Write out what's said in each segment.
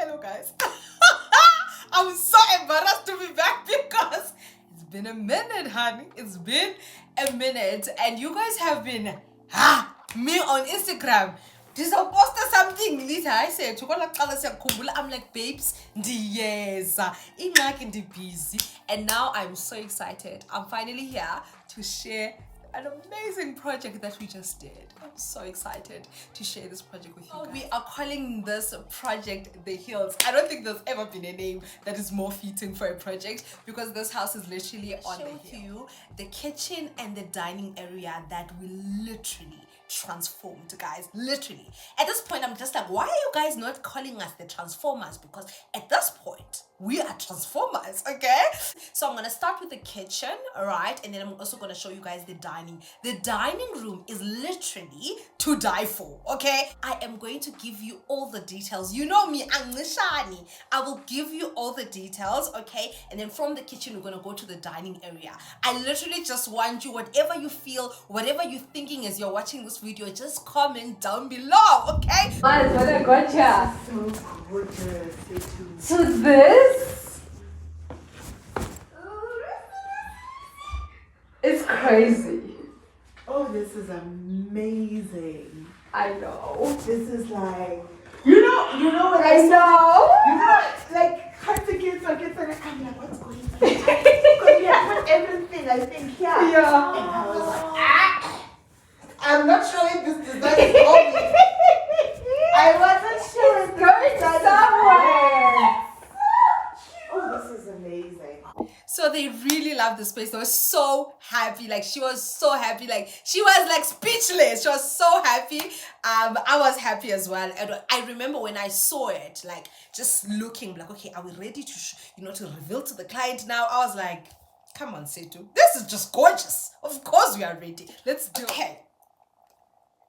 Hello guys. I'm so embarrassed to be back because it's been a minute, honey. It's been a minute, and you guys have been me on Instagram. Post something later. I said I'm like, babes, yes, busy, and now I'm so excited. I'm finally here to share an amazing project that we just did. I'm so excited to share this project with you guys. We are calling this project The Hills. I don't think there's ever been a name that is more fitting for a project because this house is literally on the hill. With you the kitchen and the dining area that we literally transformed, guys. Literally. At this point, I'm just like, why are you guys not calling us the Transformers? Because at this point, we are Transformers, okay? So I'm gonna start with the kitchen, alright? And then I'm also gonna show you guys the dining. The dining room is literally to die for, okay? I am going to give you all the details. You know me, I'm Nishani. I will give you all the details, okay? And then from the kitchen, we're gonna go to the dining area. I literally just want you, whatever you feel, whatever you're thinking as you're watching this video, just comment down below, okay? Guys, what I got ya? So gorgeous. So this is crazy. Oh, this is amazing. I know. This is like, you know what I know. You know, like, hard to get so kids are like, I'm like, what's going on? Because we have put everything, I think, here. Yeah. And I was like, I'm not sure if this design is going. I wasn't sure if Going somewhere. Oh, this is amazing. So they really loved the space. They were so happy. Like, she was so happy. Like, she was like speechless. She was so happy. I was happy as well. And I remember when I saw it, like, just looking like, okay, are we ready to to reveal to the client now? I was like, come on, Setu, this is just gorgeous. Of course we are ready. Let's do it. Okay.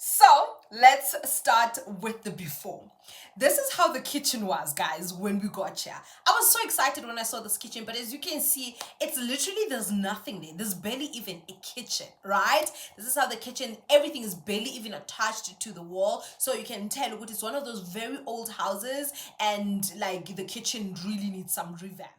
So let's start with the before. This is how the kitchen was, guys, when we got here. I was so excited when I saw this kitchen, but as you can see, it's literally, there's nothing there. There's barely even a kitchen, right? This is how the kitchen, everything is barely even attached to the wall. So you can tell, look, it's one of those very old houses, and like the kitchen really needs some revamp.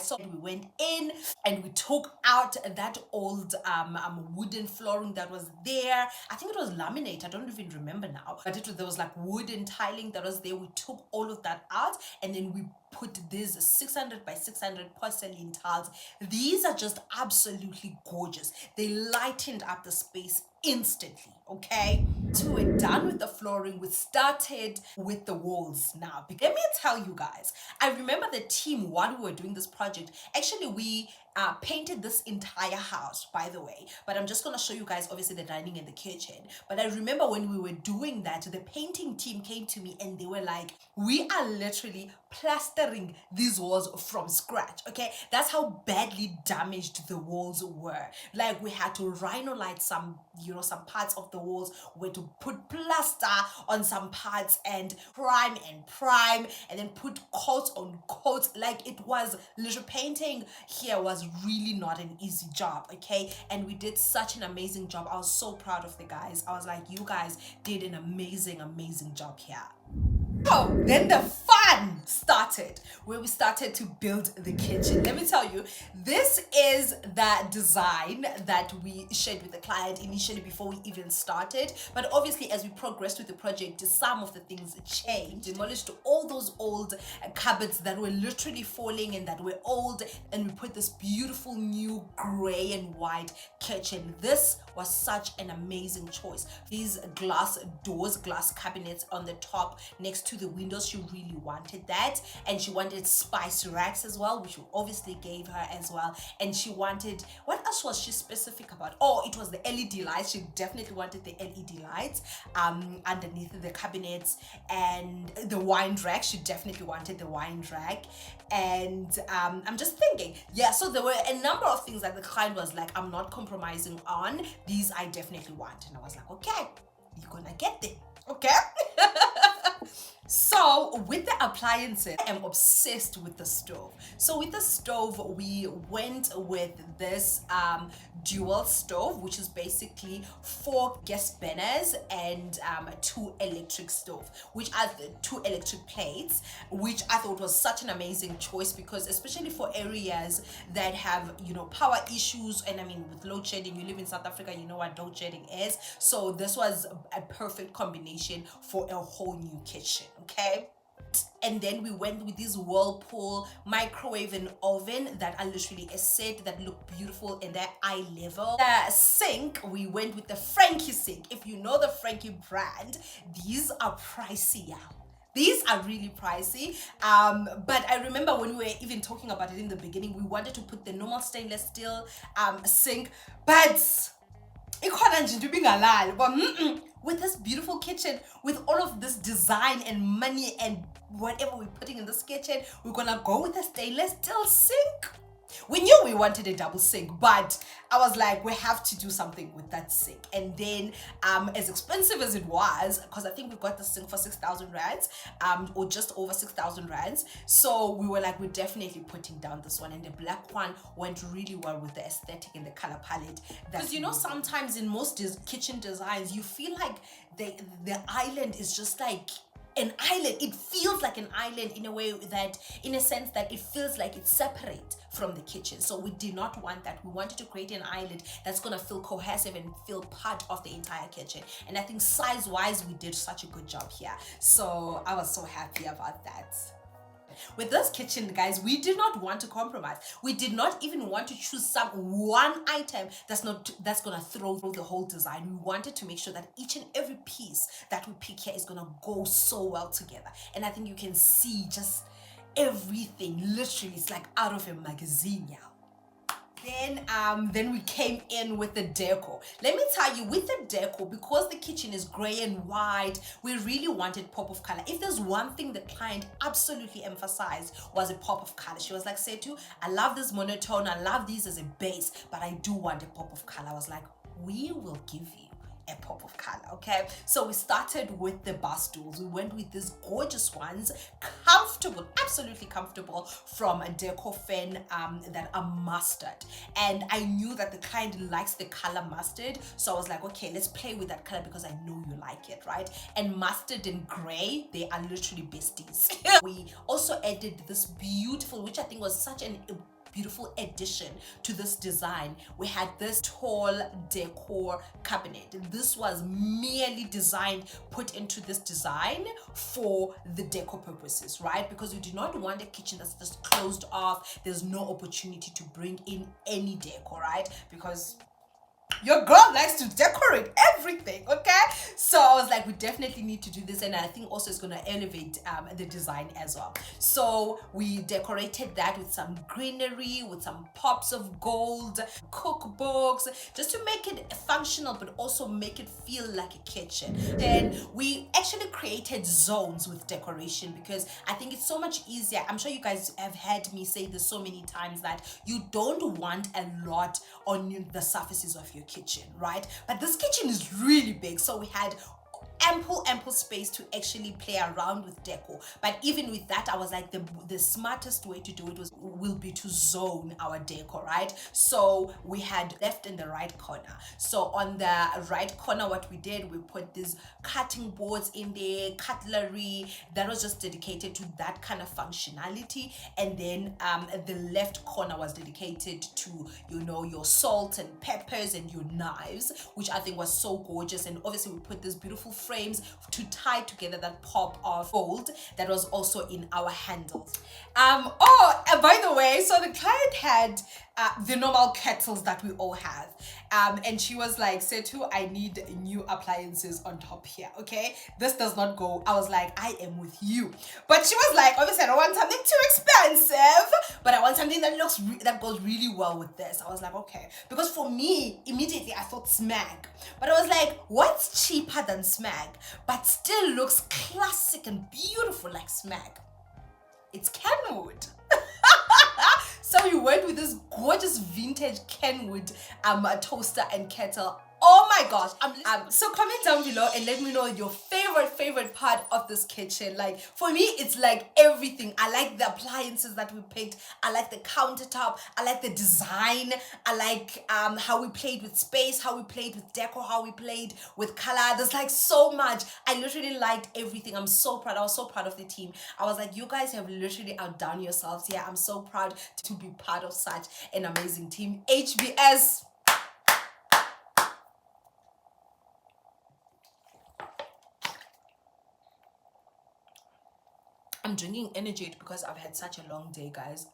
So we went in and we took out that old wooden flooring that was there. I think it was laminate. I don't even remember now. But there was like wooden tiling that was there. We took all of that out and then we put these 600 by 600 porcelain tiles. These are just absolutely gorgeous. They lightened up the space instantly. Okay, so we're done with the flooring. We started with the walls now. Let me tell you guys, I remember the team while we were doing this project. Actually, we painted this entire house, by the way, but I'm just gonna show you guys obviously the dining and the kitchen. But I remember when we were doing that, the painting team came to me and they were like, we are literally plastering these walls from scratch. Okay, that's how badly damaged the walls were. Like, we had to rhinolite some, you know, some parts of the walls. We had to put plaster on some parts and prime and then put coats on coats. Like, it was literally, painting here was really not an easy job. Okay, and we did such an amazing job. I was so proud of the guys. I was like, you guys did an amazing job here. Oh, then the fun started, where we started to build the kitchen. Let me tell you, this is the design that we shared with the client initially before we even started. But obviously, as we progressed with the project, some of the things changed. Demolished all those old cupboards that were literally falling and that were old, and we put this beautiful new gray and white kitchen. This was such an amazing choice. These glass doors, glass cabinets on the top next to the windows, she really wanted that. And she wanted spice racks as well, which we obviously gave her as well. And she wanted, what else was she specific about? Oh, it was the LED lights. She definitely wanted the LED lights underneath the cabinets. And the wine rack, she definitely wanted the wine rack. And I'm just thinking, yeah, so there were a number of things that the client was like, I'm not compromising on. These I definitely want. And I was like, okay, you're gonna get them, okay? So with the appliances, I am obsessed with the stove. So with the stove, we went with this dual stove, which is basically 4 gas burners and 2 electric stove, which are the 2 electric plates, which I thought was such an amazing choice, because especially for areas that have, you know, power issues, and I mean, with load shedding, you live in South Africa, you know what load shedding is. So this was a perfect combination for a whole new kitchen. Okay, and then we went with this Whirlpool microwave and oven that are literally a set that look beautiful and they're eye level. The sink, we went with the Frankie sink. If you know the Frankie brand, these are pricey, yeah. These are really pricey, but I remember when we were even talking about it in the beginning, we wanted to put the normal stainless steel sink, but with this beautiful kitchen, with all of this design and money and whatever we're putting in this kitchen, we're gonna go with a stainless steel sink. We knew we wanted a double sink, but I was like, we have to do something with that sink. And then as expensive as it was, because I think we got the sink for 6,000 rands, or just over 6,000 rands. So we were like, we're definitely putting down this one. And the black one went really well with the aesthetic and the color palette. Because you know, sometimes in most kitchen designs, you feel like the island is just like an island. It feels like an island in a way that, in a sense that it feels like it's separate from the kitchen. So we did not want that. We wanted to create an island that's gonna feel cohesive and feel part of the entire kitchen. And I think size-wise, we did such a good job here. So I was so happy about that. With this kitchen, guys, we did not want to compromise. We did not even want to choose one item that's gonna throw the whole design. We wanted to make sure that each and every piece that we pick here is gonna go so well together. And I think you can see just everything literally, it's like out of a magazine, yeah. Then we came in with the decor. Let me tell you, with the decor, because the kitchen is gray and white, we really wanted pop of color. If there's one thing the client absolutely emphasized, was a pop of color. She was like, Setu, I love this monotone, I love these as a base, but I do want a pop of color. I was like, we will give you a pop of color, okay? So we started with the bar stools. We went with these gorgeous ones, comfortable, absolutely comfortable, from a decor fan that are mustard. And I knew that the client likes the color mustard, so I was like, okay, let's play with that color because I know you like it, right? And mustard and gray, they are literally besties. We also added this beautiful, which I think was such an beautiful addition to this design. We had this tall decor cabinet. This was merely designed, put into this design for the decor purposes, right? Because we do not want a kitchen that's just closed off. There's no opportunity to bring in any decor, right? Because your girl likes to decorate everything, okay? So I was like, we definitely need to do this, and I think also it's going to elevate the design as well. So we decorated that with some greenery, with some pops of gold, cookbooks, just to make it functional but also make it feel like a kitchen. Then we actually created zones with decoration, because I think it's so much easier. I'm sure you guys have heard me say this so many times, that you don't want a lot on the surfaces of your kitchen, right? But this kitchen is really big, so we had ample space to actually play around with decor. But even with that, I was like, the smartest way to do it will be to zone our decor, right? So we had left in the right corner. So on the right corner, what we did, we put these cutting boards in there, cutlery that was just dedicated to that kind of functionality. And then the left corner was dedicated to, you know, your salt and peppers and your knives, which I think was so gorgeous. And obviously we put this beautiful frames to tie together that pop of gold that was also in our handles. By the way, so the client had the normal kettles that we all have, and she was like, Setu, I need new appliances on top here, okay? This does not go. I was like, I am with you. But she was like, obviously I don't want something too expensive, but I want something that looks that goes really well with this. I was like, okay, because for me immediately I thought Smag, but I was like, what's cheaper than Smag but still looks classic and beautiful like Smag? It's Kenwood. So we went with this gorgeous vintage Kenwood toaster and kettle. Oh my gosh. So comment down below and let me know your favorite part of this kitchen. Like for me, it's like everything. I like the appliances that we picked. I like the countertop. I like the design. I like how we played with space, how we played with decor, how we played with color. There's like so much. I literally liked everything. I'm so proud. I was so proud of the team. I was like, you guys have literally outdone yourselves. Yeah, I'm so proud to be part of such an amazing team. HBS. I'm drinking energy because I've had such a long day, guys.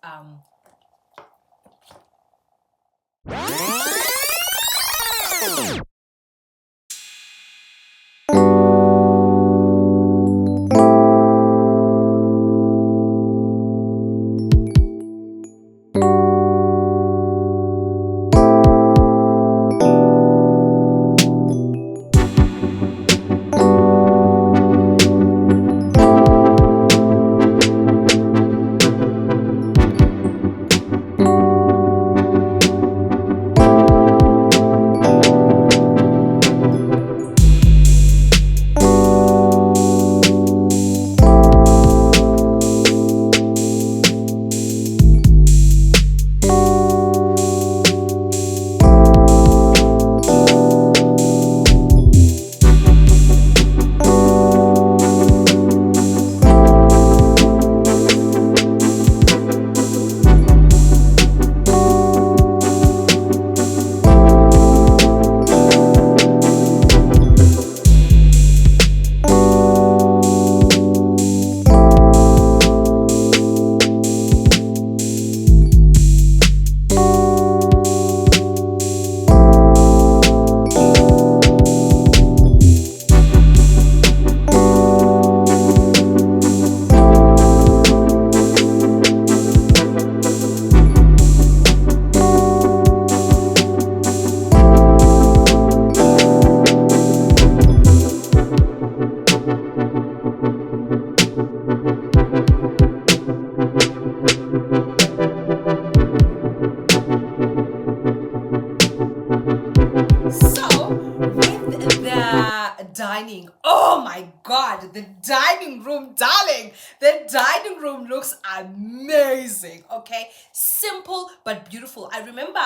Dining. Oh my god, the dining room, darling. The dining room looks amazing. Okay, simple but beautiful. I remember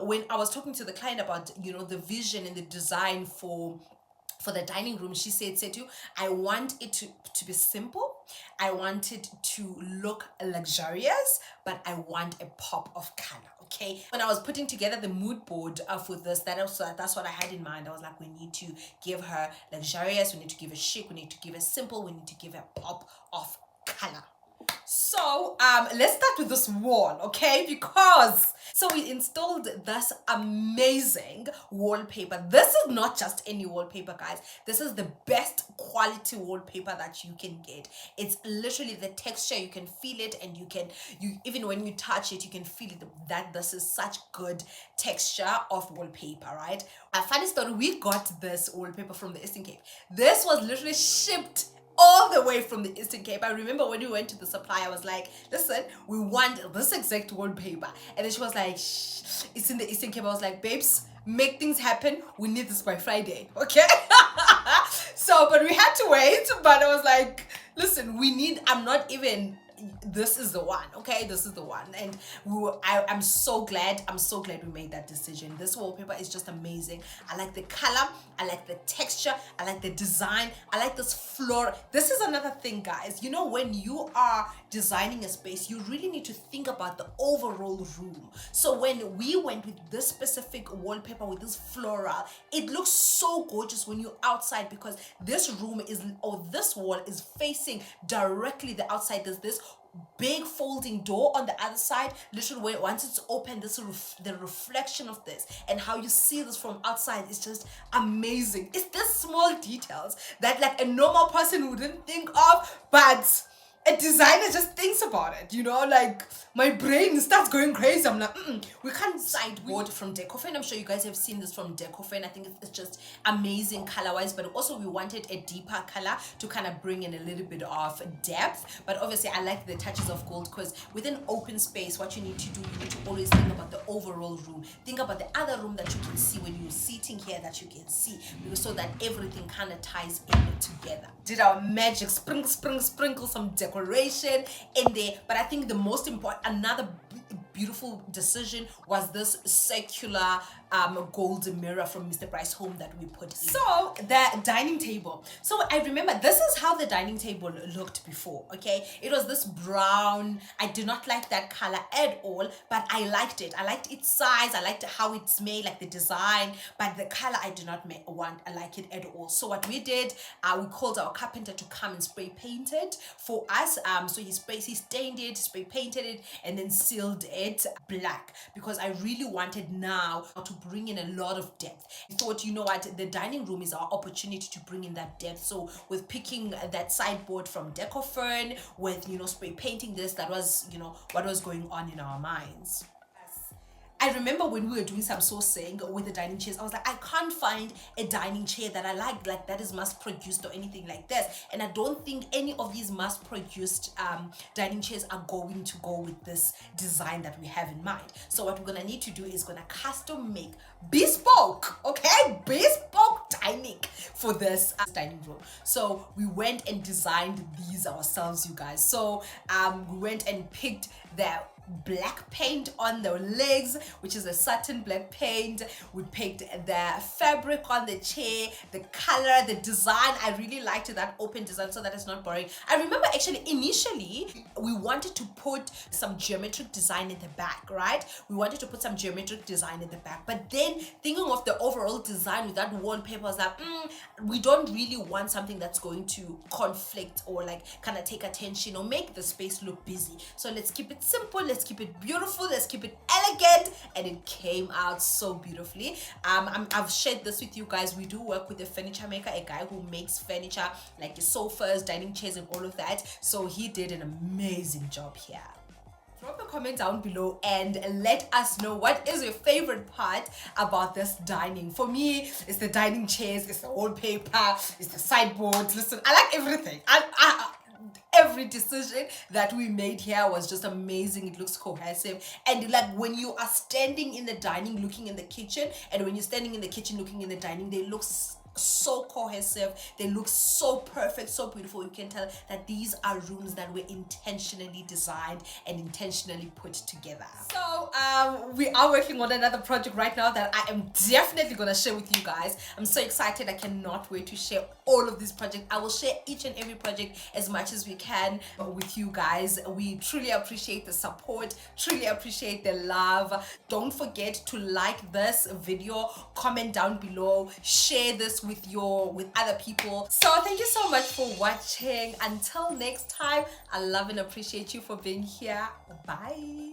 when I was talking to the client about, you know, the vision and the design for for the dining room, she said, Setu, I want it to be simple. I want it to look luxurious, but I want a pop of color. Okay, when I was putting together the mood board for this, that's what I had in mind. I was like, we need to give her luxurious, we need to give her chic, we need to give her simple, we need to give her pop of color. So let's start with this wall, okay? Because so we installed this amazing wallpaper. This is not just any wallpaper, guys. This is the best quality wallpaper that you can get. It's literally the texture, you can feel it, and you even when you touch it, you can feel it, that this is such good texture of wallpaper, right? A funny story, we got this wallpaper from the Eastern Cape. This was literally shipped all the way from the Eastern Cape. I remember when we went to the supplier, I was like, listen, we want this exact wallpaper. And then she was like, shh, it's in the Eastern Cape. I was like, babes, make things happen. We need this by Friday, okay? So, but we had to wait. But I was like, listen, this is the one, okay? This is the one. And I'm so glad we made that decision. This wallpaper is just amazing. I like the color, I like the texture, I like the design, I like this floor. This is another thing, guys. You know, when you are designing a space, you really need to think about the overall room. So when we went with this specific wallpaper with this floral, it looks so gorgeous when you're outside, because this wall is facing directly the outside. There's this big folding door on the other side. Literally, once it's open, the reflection of this and how you see this from outside is just amazing. It's the small details that like a normal person wouldn't think of, but a designer just thinks about it, you know, like my brain starts going crazy. I'm like, we can't sideboard from Decor. I'm sure you guys have seen this from Decor. I think it's just amazing color-wise, but also we wanted a deeper color to kind of bring in a little bit of depth. But obviously I like the touches of gold, because with an open space, what you need to do, you need to always think about the overall room. Think about the other room that you can see when you're sitting here, that you can see, so that everything kind of ties in together. Did our magic, sprinkle some decoration in there. But I think the most important, another beautiful decision was this circular gold mirror from Mr. Price Home that we put in. So the dining table. So I remember this is how the dining table looked before, okay? It was this brown. I did not like that color at all, but I liked it. I liked its size. I liked how it's made, like the design, but the color I did not like it at all. So what we did, we called our carpenter to come and spray paint it for us. So he stained it, spray painted it, and then sealed it black, because I really wanted now to bring in a lot of depth. I thought, you know what, the dining room is our opportunity to bring in that depth. So with picking that sideboard from Decor, with, you know, spray painting this, that was, you know, what was going on in our minds. I remember when we were doing some sourcing with the dining chairs, I was like, I can't find a dining chair that I like that is mass-produced or anything like this. And I don't think any of these mass-produced dining chairs are going to go with this design that we have in mind. So what we're gonna need to do is gonna custom make bespoke, okay? Bespoke dining for this dining room. So we went and designed these ourselves, you guys. So we went and picked the black paint on the legs, which is a satin black paint. We picked the fabric on the chair, the color, the design. I really liked that open design so that it's not boring. I remember actually initially we wanted to put some geometric design in the back, right? We wanted to put some geometric design in the back, but then thinking of the overall design with that wallpaper, I was like, we don't really want something that's going to conflict or like kind of take attention or make the space look busy. So let's keep it simple, let's keep it beautiful, let's keep it elegant, and it came out so beautifully. I've shared this with you guys. We do work with a furniture maker, a guy who makes furniture like the sofas, dining chairs, and all of that. So he did an amazing job here. Drop a comment down below and let us know what is your favorite part about this dining. For me, it's the dining chairs, it's the wallpaper, it's the sideboards. Listen, I like everything. Every decision that we made here was just amazing. It looks cohesive, and like when you are standing in the dining looking in the kitchen, and when you're standing in the kitchen looking in the dining, they look so cohesive. They look so perfect, so beautiful. You can tell that these are rooms that were intentionally designed and intentionally put together. So we are working on another project right now that I am definitely gonna share with you guys. I'm so excited. I cannot wait to share all of these projects. I will share each and every project as much as we can with you guys. We truly appreciate the support, truly appreciate the love. Don't forget to like this video, comment down below, share this with other people. So thank you so much for watching. Until next time, I love and appreciate you for being here. Bye.